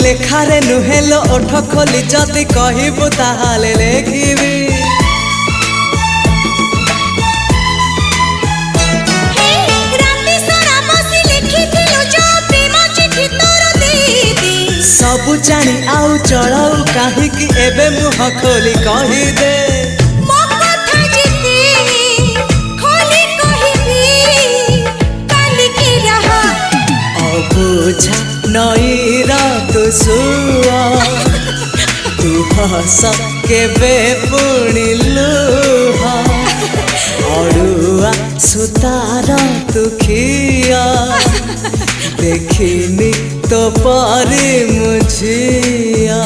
लेखारे नुहेलो ओठ खोली जदि कहबू ताहाले लेखिबी। सबु जानी आउ चढ़ाऊ काहीकि एबे मुह खोली कहिदे। बुझा नईर तू सुआ तू हस केबे पुणी लुह अड़ुआ सुतार तू खिया देखिनी तो परी मुझिया।